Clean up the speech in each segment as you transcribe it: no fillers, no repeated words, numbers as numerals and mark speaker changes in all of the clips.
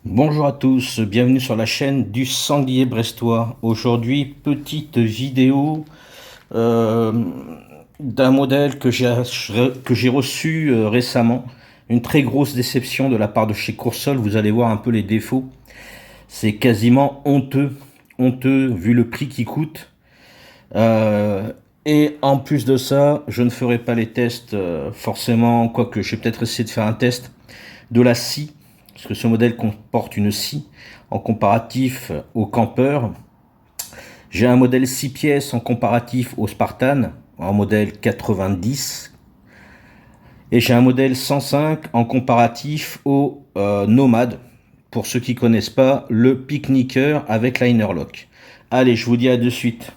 Speaker 1: Bonjour à tous, bienvenue sur la chaîne du Sanglier Brestois. Aujourd'hui, petite vidéo euh, d'un modèle que j'ai reçu récemment. Une très grosse déception de la part de chez Coursol. Vous allez voir un peu les défauts. C'est quasiment honteux, honteux vu le prix qui coûte. Euh, et en plus de ça, je ne ferai pas les tests forcément, quoique je vais peut-être essayer de faire un test de la scie, parce que ce modèle comporte une scie en comparatif au Camper. J'ai un modèle 6 pièces en comparatif au Spartan, en modèle 90. Et j'ai un modèle 105 en comparatif au Nomade, pour ceux qui ne connaissent pas, le pique-niqueur avec liner lock. Allez, je vous dis à de suite.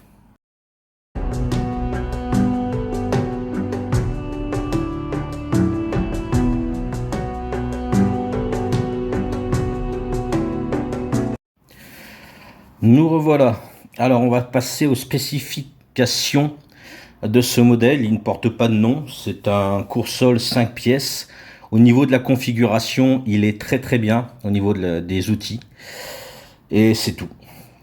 Speaker 1: Nous revoilà. Alors, on va passer aux spécifications de ce modèle. Il ne porte pas de nom. C'est un Coursol 5 pièces. Au niveau de la configuration, il est très très bien au niveau des outils. Et c'est tout.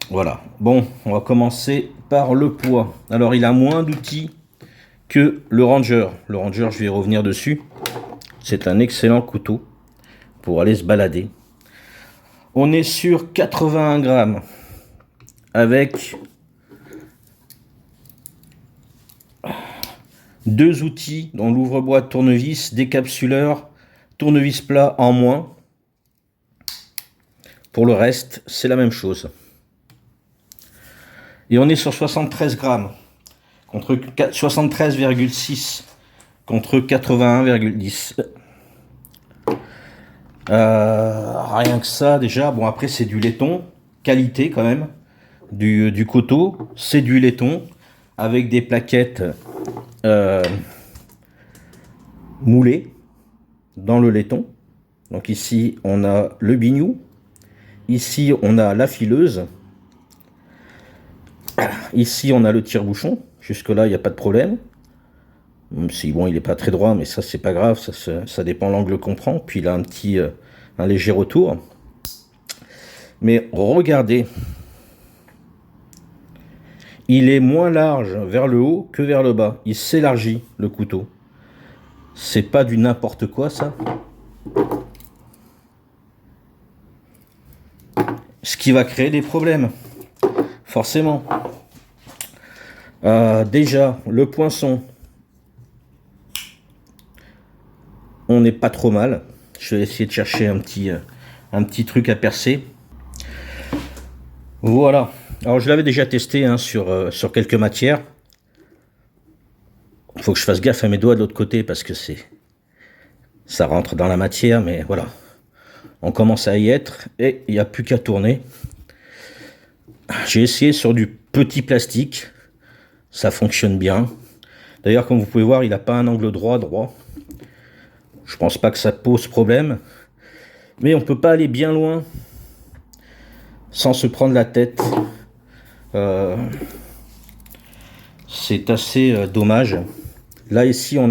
Speaker 1: Voilà. Bon, on va commencer par le poids. Alors, il a moins d'outils que le Ranger. Le Ranger, je vais y revenir dessus. C'est un excellent couteau pour aller se balader. On est sur 81 grammes avec deux outils, dont l'ouvre-boîte tournevis, décapsuleur, tournevis plat en moins. Pour le reste, c'est la même chose. Et on est sur 73 grammes, contre 73,6 contre 81,10. Rien que ça, déjà. Bon, après, c'est du laiton, qualité quand même, du coteau. C'est du laiton, avec des plaquettes moulées dans le laiton. Donc ici, on a le bignou. Ici, on a la fileuse. Ici, on a le tire-bouchon. Jusque-là, il n'y a pas de problème. Même si, bon, il n'est pas très droit, mais ça, c'est pas grave. Ça dépend l'angle qu'on prend. Puis, il a un léger retour. Mais regardez. Il est moins large vers le haut que vers le bas. Il s'élargit, le couteau. C'est pas du n'importe quoi, ça. Ce qui va créer des problèmes. Forcément. Déjà, le poinçon. On n'est pas trop mal. Je vais essayer de chercher un petit truc à percer. Voilà. Alors, je l'avais déjà testé sur quelques matières. Il faut que je fasse gaffe à mes doigts de l'autre côté parce que ça rentre dans la matière, mais voilà. On commence à y être et il n'y a plus qu'à tourner. J'ai essayé sur du petit plastique. Ça fonctionne bien. D'ailleurs, comme vous pouvez voir, il n'a pas un angle droit. Je pense pas que ça pose problème. Mais on peut pas aller bien loin sans se prendre la tête. C'est assez dommage. Là ici on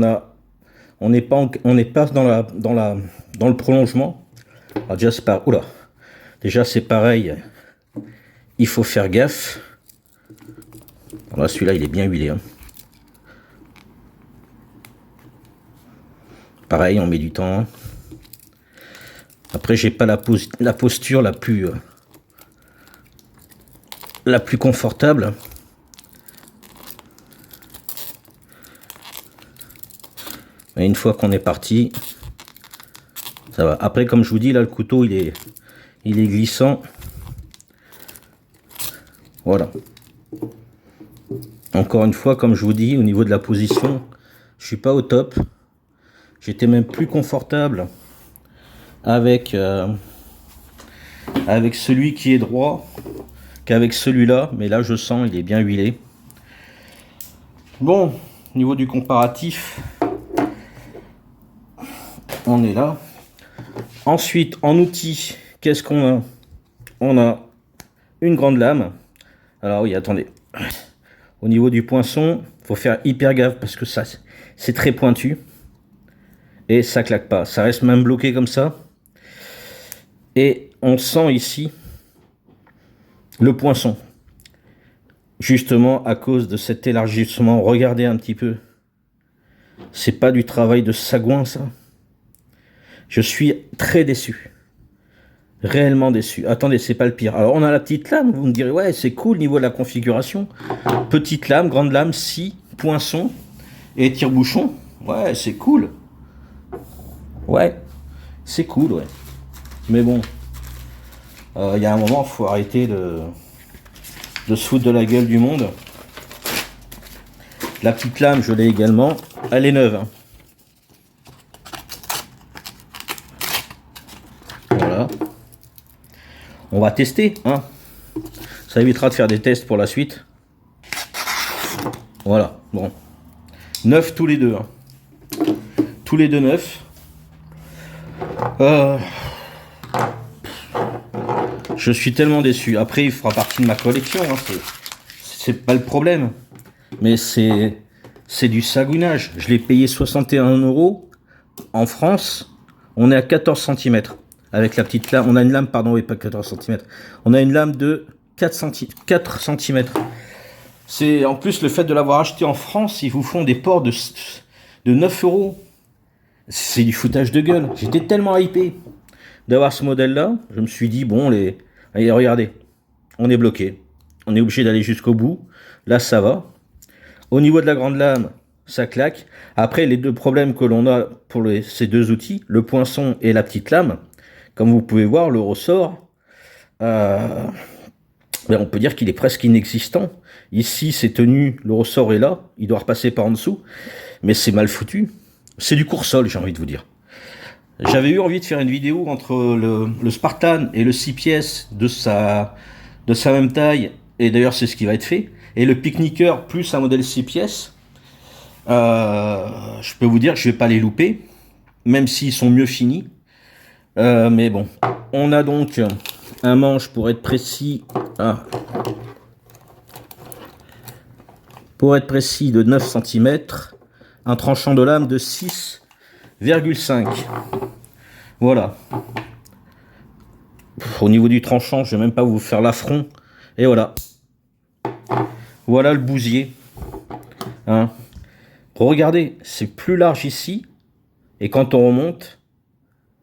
Speaker 1: n'est pas dans le prolongement. Alors déjà c'est pareil. Il faut faire gaffe. Alors celui-là il est bien huilé. Hein. Pareil, on met du temps. Après j'ai pas la posture la plus confortable. Et une fois qu'on est parti, ça va. Après, comme je vous dis, là, le couteau, il est glissant. Voilà. Encore une fois, comme je vous dis, au niveau de la position, je suis pas au top. J'étais même plus confortable avec celui qui est droit qu'avec celui-là. Mais là, je sens, il est bien huilé. Bon, au niveau du comparatif, on est là. Ensuite, en outil, qu'est-ce qu'on a? On a une grande lame. Alors oui, attendez. Au niveau du poinçon, il faut faire hyper gaffe parce que ça, c'est très pointu. Et ça claque pas. Ça reste même bloqué comme ça. Et on sent ici le poinçon. Justement à cause de cet élargissement. Regardez un petit peu. C'est pas du travail de sagouin, ça. Je suis très déçu. Réellement déçu. Attendez, c'est pas le pire. Alors, on a la petite lame. Vous me direz, ouais, c'est cool niveau de la configuration. Petite lame, grande lame, scie, poinçon et tire-bouchon. Ouais, c'est cool. Ouais, c'est cool, ouais. Mais bon, il y a un moment, il faut arrêter de se foutre de la gueule du monde. La petite lame, je l'ai également. Elle est neuve. Hein. Voilà. On va tester. Hein. Ça évitera de faire des tests pour la suite. Voilà. Bon. Neuf tous les deux. Hein. Tous les deux neufs. Je suis tellement déçu. Après, il fera partie de ma collection. Hein. C'est pas le problème. Mais c'est du sagouinage. Je l'ai payé 61 €. En France, on est à 14 cm. Avec la petite lame. On a une lame, pardon, oui, pas 14 cm. On a une lame de 4 cm. C'est en plus le fait de l'avoir acheté en France, ils vous font des ports de 9 €. C'est du foutage de gueule. J'étais tellement hypé d'avoir ce modèle-là. Je me suis dit, bon, allez, regardez. On est bloqué. On est obligé d'aller jusqu'au bout. Là, ça va. Au niveau de la grande lame, ça claque. Après, les deux problèmes que l'on a pour ces deux outils, le poinçon et la petite lame, comme vous pouvez voir, le ressort, on peut dire qu'il est presque inexistant. Ici, c'est tenu, le ressort est là, il doit repasser par en dessous, mais c'est mal foutu. C'est du court-sol, j'ai envie de vous dire. J'avais eu envie de faire une vidéo entre le Spartan et le 6 pièces de sa même taille, et d'ailleurs c'est ce qui va être fait, et le pique-niqueur plus un modèle 6 pièces. Je peux vous dire que je vais pas les louper, même s'ils sont mieux finis. Mais bon, on a donc un manche, pour être précis, de 9 cm, un tranchant de lame de 6,5. Voilà. Au niveau du tranchant, je vais même pas vous faire l'affront. Et voilà. Voilà le bousier. Hein. Regardez, c'est plus large ici. Et quand on remonte,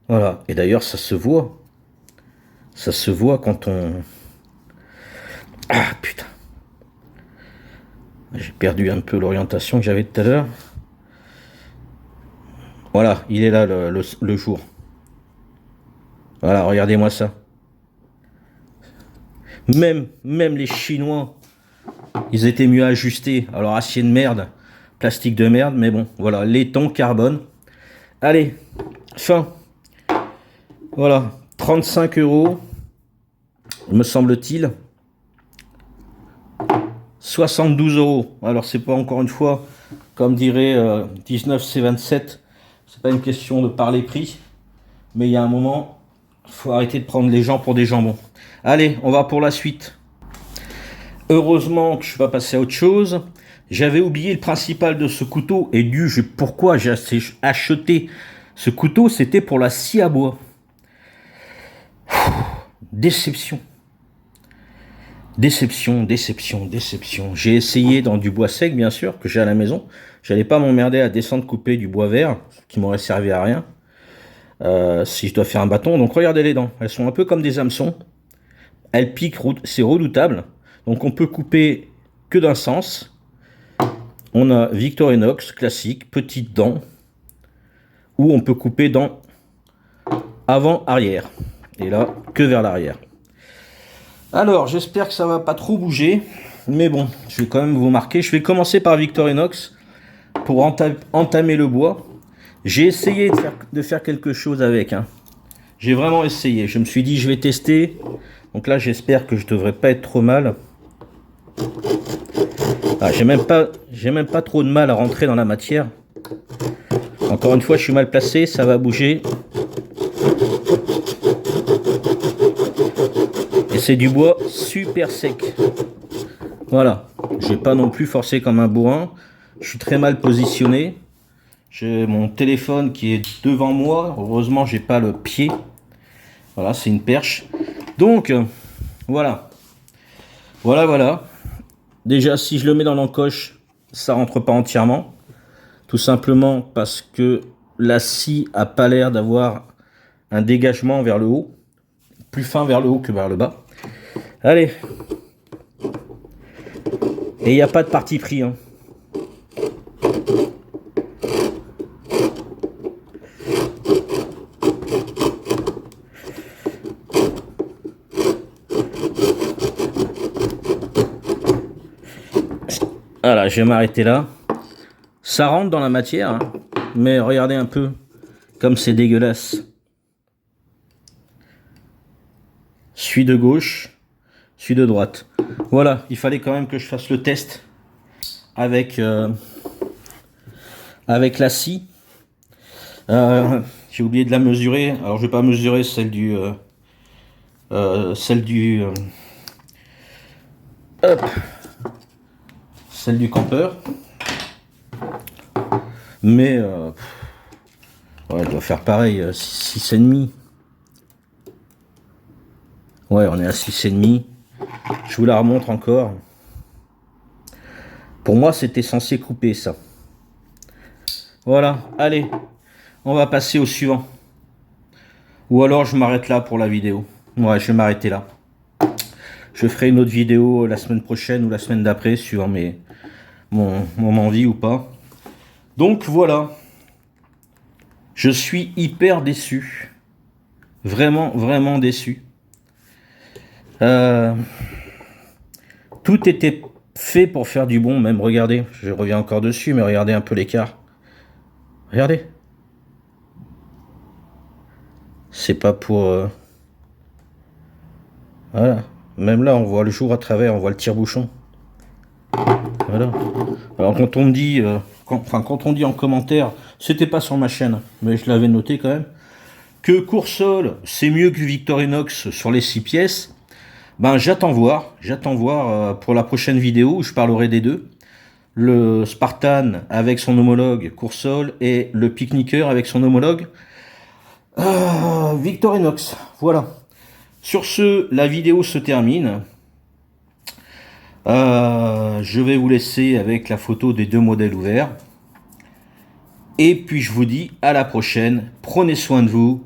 Speaker 1: voilà. Et d'ailleurs, ça se voit. Ça se voit quand on... Ah, putain. J'ai perdu un peu l'orientation que j'avais tout à l'heure. Voilà, il est là le jour. Voilà, regardez-moi ça. Même les Chinois, ils étaient mieux ajustés. Alors, acier de merde, plastique de merde, mais bon, voilà, laiton, carbone. Allez, fin. Voilà, 35 €, me semble-t-il. 72 €. Alors, c'est pas encore une fois, comme dirait 19C27, c'est pas une question de parler prix, mais il y a un moment, il faut arrêter de prendre les gens pour des jambons. Allez, on va pour la suite. Heureusement que je suis pas passé à autre chose. J'avais oublié le principal de ce couteau et pourquoi j'ai acheté ce couteau, c'était pour la scie à bois. Déception. Déception. J'ai essayé dans du bois sec, bien sûr, que j'ai à la maison. J'allais pas m'emmerder à descendre couper du bois vert, qui m'aurait servi à rien. Si je dois faire un bâton. Donc regardez les dents. Elles sont un peu comme des hameçons. Elles piquent, c'est redoutable. Donc on peut couper que d'un sens. On a Victorinox, classique, petite dent. Ou on peut couper dans avant-arrière. Et là, que vers l'arrière. Alors, j'espère que ça va pas trop bouger. Mais bon, je vais quand même vous marquer. Je vais commencer par Victorinox pour entamer le bois. J'ai essayé de faire quelque chose avec. Hein. J'ai vraiment essayé. Je me suis dit, je vais tester. Donc là, j'espère que je devrais pas être trop mal. Ah, j'ai même pas trop de mal à rentrer dans la matière. Encore une fois, je suis mal placé. Ça va bouger. Et c'est du bois super sec. Voilà. Je vais pas non plus forcer comme un bourrin. Je suis très mal positionné. J'ai mon téléphone qui est devant moi. Heureusement, j'ai pas le pied. Voilà, c'est une perche. Donc, voilà. Voilà. Déjà, si je le mets dans l'encoche, ça rentre pas entièrement. Tout simplement parce que la scie a pas l'air d'avoir un dégagement vers le haut. Plus fin vers le haut que vers le bas. Allez. Et il n'y a pas de parti pris. Hein. Voilà, je vais m'arrêter là. Ça rentre dans la matière, hein, mais regardez un peu comme c'est dégueulasse. Celui de gauche, celui de droite. Voilà, il fallait quand même que je fasse le test avec, avec la scie. J'ai oublié de la mesurer. Alors je vais pas mesurer celle du... hop, celle du campeur. Mais ouais, elle doit faire pareil, 6,5. Ouais, on est à 6,5. Je vous la remontre encore. Pour moi, c'était censé couper ça. Voilà, allez, on va passer au suivant. Ou alors je m'arrête là pour la vidéo. Ouais, je vais m'arrêter là. Je ferai une autre vidéo la semaine prochaine ou la semaine d'après, suivant mon envie ou pas. Donc voilà. Je suis hyper déçu. Vraiment déçu. Tout était fait pour faire du bon, même regardez, je reviens encore dessus, mais regardez un peu l'écart. Regardez. C'est pas pour... Voilà. Même là, on voit le jour à travers, on voit le tire-bouchon. Voilà. Alors quand on me dit... quand on dit en commentaire, c'était pas sur ma chaîne, mais je l'avais noté quand même, que Coursol, c'est mieux que Victorinox sur les 6 pièces, ben j'attends voir pour la prochaine vidéo où je parlerai des deux. Le Spartan avec son homologue Coursol et le Picnicker avec son homologue Victorinox. Voilà. Sur ce, la vidéo se termine. Je vais vous laisser avec la photo des deux modèles ouverts. Et puis je vous dis à la prochaine. Prenez soin de vous.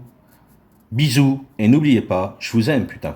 Speaker 1: Bisous. Et n'oubliez pas, je vous aime, putain.